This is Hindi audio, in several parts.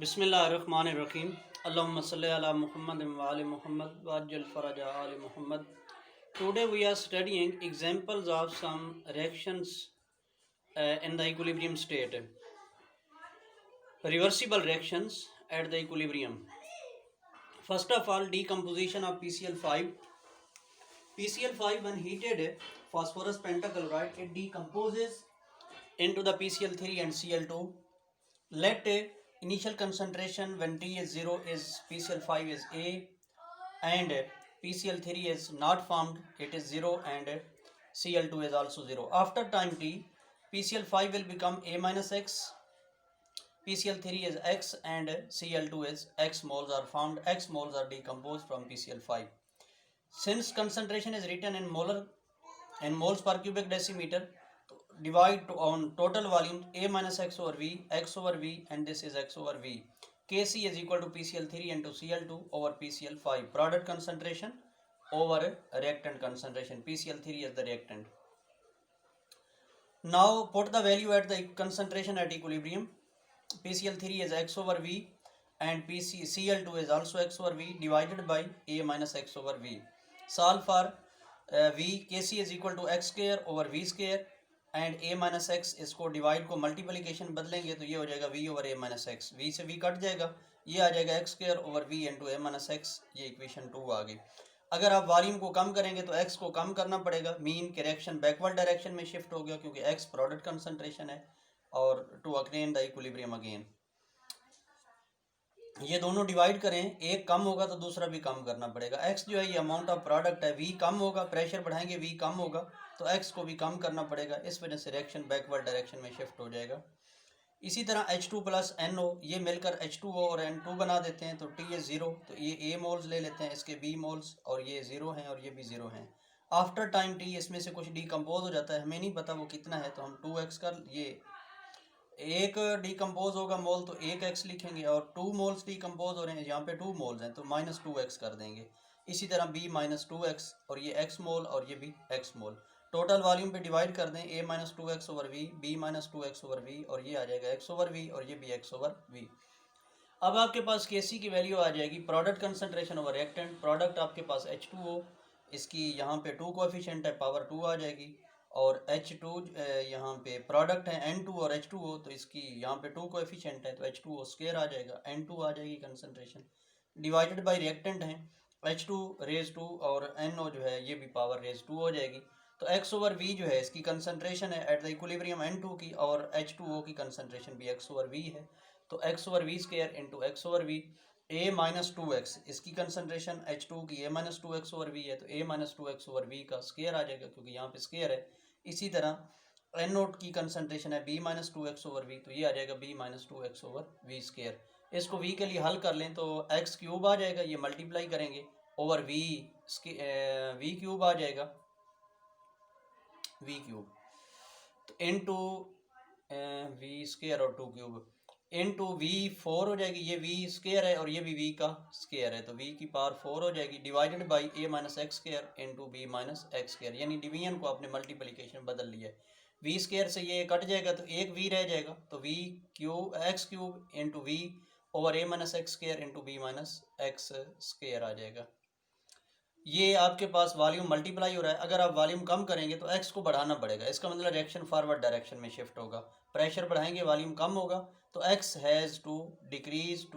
बिस्मिल्लाहिर्रहमानिर्रहीम। अल्लाहुम्मा सल्ली अला मुहम्मद व आलि मुहम्मद वअज्जिल फरज आलि Muhammad. Today we are studying examples of some reactions in the equilibrium state. Reversible reactions at the equilibrium. First of all, decomposition of PCl5. PCl5 when heated phosphorus pentachloride, it decomposes into the PCl3 and Cl2. Let initial concentration when T is 0 is PCl5 is A and PCl3 is not formed, it is 0 and Cl2 is also 0. After time T, PCl5 will become A minus X, PCl3 is X and Cl2 is X moles are formed, X moles are decomposed from PCl5. Since concentration is written in moles per cubic decimeter, divide on total volume A minus X over V, and this is X over V. Kc is equal to PCl3 into Cl2 over PCl5. Product concentration over reactant concentration. PCl3 is the reactant. Now put the value at the concentration at equilibrium. PCl3 is X over V and Cl2 is also X over V divided by A minus X over V. Solve for V. Kc is equal to X square over V square and a minus x, इसको डिवाइड को मल्टीप्लिकेशन बदलेंगे तो ये हो जाएगा v over a minus x, v से v कट जाएगा, ये आ जाएगा x square over v into a minus x, ये इक्वेशन 2 आ गई। अगर आप वॉल्यूम को कम करेंगे तो x को कम करना पड़ेगा, मीन के रिएक्शन बैकवर्ड डायरेक्शन में शिफ्ट हो गया क्योंकि x प्रोडक्ट कंसंट्रेशन है और to attain the equilibrium again. ये दोनों डिवाइड करें, एक कम होगा तो दूसरा भी कम करना पड़ेगा। x जो है ये अमाउंट ऑफ प्रोडक्ट है, v कम होगा, प्रेशर बढ़ाएंगे v कम होगा तो x को भी कम करना पड़ेगा, इस वजह से रिएक्शन बैकवर्ड डायरेक्शन में शिफ्ट हो जाएगा। इसी तरह H2 प्लस NO ये मिलकर H2O और N2 बना देते हैं, तो T is 0 तो ये A मोल्स ले लेते हैं, इसके B मोल्स, और ये 0 हैं और ये भी 0 हैं। आफ्टर टाइम T इसमें से कुछ डिकम्पोज हो जाता है, हमें नहीं पता वो कितना है, तो हम 2x कर, ये एक डिकम्पोज होगा मोल तो 1x लिखेंगे और 2 मोल्स डिकम्पोज हो रहे हैं, यहाँ पे 2 मोल्स हैं तो माइनस 2x कर देंगे। इसी तरह b माइनस 2x और ये x मोल और ये भी x मोल, टोटल वॉल्यूम पे डिवाइड कर दें, a minus 2x over v, b minus 2x over v और ये आ जाएगा x ओवर v और ये भी x ओवर v। अब आपके पास Kc की वैल्यू आ जाएगी product concentration over reactant. Product आपके पास H2O, इसकी यहाँ पे 2 कोएफिशिएंट है, पावर 2 आ जाएगी, और H2 यहाँ पे प्रोडक्ट है N2 और H2O, तो इसकी यहाँ पे 2 कोएफिशिएंट है तो H2O स्क्वायर आ जाएगा, N2 आ जाएगी कंसंट्रेशन, डिवाइडेड बाय रिएक्टेंट है H2 रेज 2 और NO जो है ये भी पावर रेज 2 हो जाएगी। तो X ओवर V जो है इसकी कंसंट्रेशन है एट द इक्विलिब्रियम N2 की, और H2O की कंसंट्रेशन भी X ओवर V है, तो X over V square into X over V। A minus 2x इसकी कंसंट्रेशन H2 की A minus 2x over V है, तो A minus 2x over V का स्क्वायर आ जाएगा क्योंकि यहाँ पे स्क्वायर है। इसी तरह N नोट की कंसंट्रेशन है B minus 2x over V, तो ये आ जाएगा B minus 2x over V square. इसको V के लिए हल कर लें तो x क्यूब आ जाएगा, ये मल्टीप्लाई करेंगे ओवर V क्यूब आ जाएगा, V क्यूब तो इंटू V स्क्वायर और 2 क्यूब इंटू V4 हो जाएगी, ये V स्क्वायर है और ये भी V का स्क्वायर है तो V की पावर 4 हो जाएगी, divided by A minus x square into B minus x square, यानी डिवीजन को आपने मल्टीप्लिकेशन बदल लिया है। V स्क्वायर से ये कट जाएगा तो एक V रह जाएगा, तो V cube x cube into V over A minus x square into B minus x square आ जाएगा। ये आपके पास वॉल्यूम मल्टीप्लाई हो रहा है, अगर आप वॉल्यूम कम करेंगे तो x को बढ़ाना पड़ेगा, इसका मतलब रिएक्शन फॉरवर्ड डायरेक्शन में शिफ्ट होगा। प्रेशर बढ़ाएंगे वॉल्यूम कम होगा तो x has to increase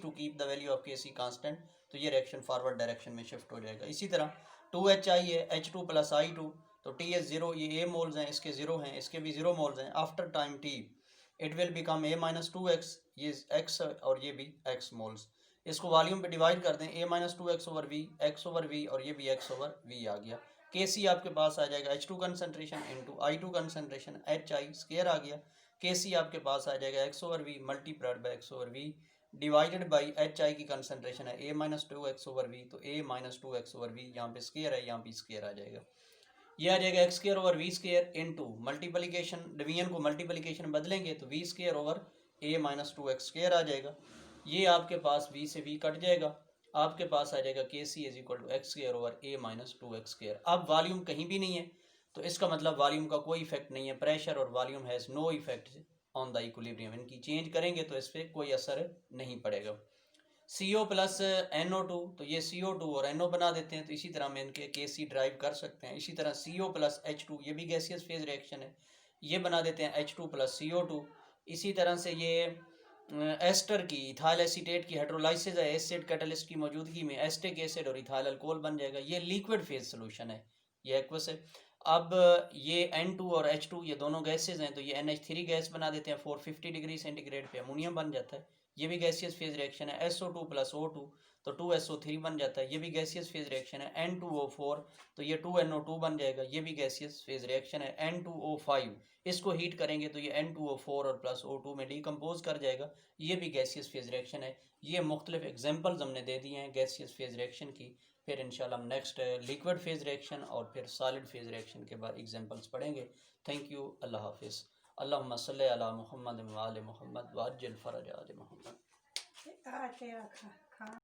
to keep the value of Kc constant, तो ये रिएक्शन फॉरवर्ड डायरेक्शन में शिफ्ट हो जाएगा। इसी तरह 2HI है H2 प्लस I2, तो T is 0, ये A मोल्स हैं, इसके 0 हैं, इसके भी 0 मोल्स हैं। After time T it will become A minus 2x, ये x और ये भी x मोल्स, इसको वॉल्यूम पे डिवाइड कर दें, A minus 2x over V, x over V और ये भी x ओवर V आ गया। Kc आपके पास आ जाएगा H2 concentration into I2 concentration, HI square आ गया। Kc आपके पास आ जाएगा x over V multiplied by x over V divided by HI की कंसंट्रेशन है A minus 2x over V, तो A minus 2x over V यहाँ पे स्क्वायर है, यहाँ पे स्क्वायर आ जाएगा, ये आ जाएगा x square over V square into multiplication, division को मल्टीप्लिकेशन बदलेंगे तो V square over A minus 2x square आ जाएगा, ये आपके पास V से V कट जाएगा, आपके पास आ जाएगा Kc is equal to x square over A minus 2x square. अब वॉल्यूम कहीं भी नहीं है तो इसका मतलब वॉल्यूम का कोई इफेक्ट नहीं है, प्रेशर और volume has no effect on the equilibrium. इनकी चेंज करेंगे तो इस पर कोई असर नहीं पड़ेगा। CO प्लस NO2, तो ये CO2 और NO बना देते हैं, तो इसी तरह हम इनके KC ड्राइव कर सकते हैं। इसी तरह CO प्लस H2, ये भी गैसियस फेज रिएक्शन है, ये बना देते हैं H2 प्लस CO2। इसी तरह से ये एस्टर की, इथाइल एसीटेट की हाइड्रोलाइसिस है, एसिड कैटलिस्ट की मौजूदगी में एस्टिक एसिड और इथाइल अल्कोहल बन जाएगा। ये लिक्विड फेज सोल्यूशन है, ये एक्वस है। अब ये N2 और H2 ये दोनों गैसेज हैं, तो ये NH3 गैस बना देते हैं, 450 डिग्री सेंटीग्रेड पे अमोनियम बन जाता है, ये भी गैसियस फेज रिएक्शन है। SO2 प्लस O2, तो 2SO3 बन जाता है, ये भी गैसियस फेज रिएक्शन है। N2O4, तो ये 2NO2 बन जाएगा, ये भी गैसियस फेज रिएक्शन है। N2O5, इसको हीट करेंगे तो ये N2O4 और प्लस O2 में डिकम्पोज कर जाएगा, ये भी गैसियस फेज रिएक्शन है। ये मुख्तलिफ एग्जाम्पल्स हमने दे दिए हैं गैसियस फेज रिएक्शन की। फिर इंशाल्लाह हम नेक्स्ट लिक्विड फेज रिएक्शन और फिर सॉलिड फेज रिएक्शन के बाद एग्जाम्पल्स पढ़ेंगे। थैंक यू, अल्लाह हाफिज़। अल्लाहुम्मा सल्लि अला मुहम्मद व आले मुहम्मद व अज्जिल फ़रज आले मुहम्मद।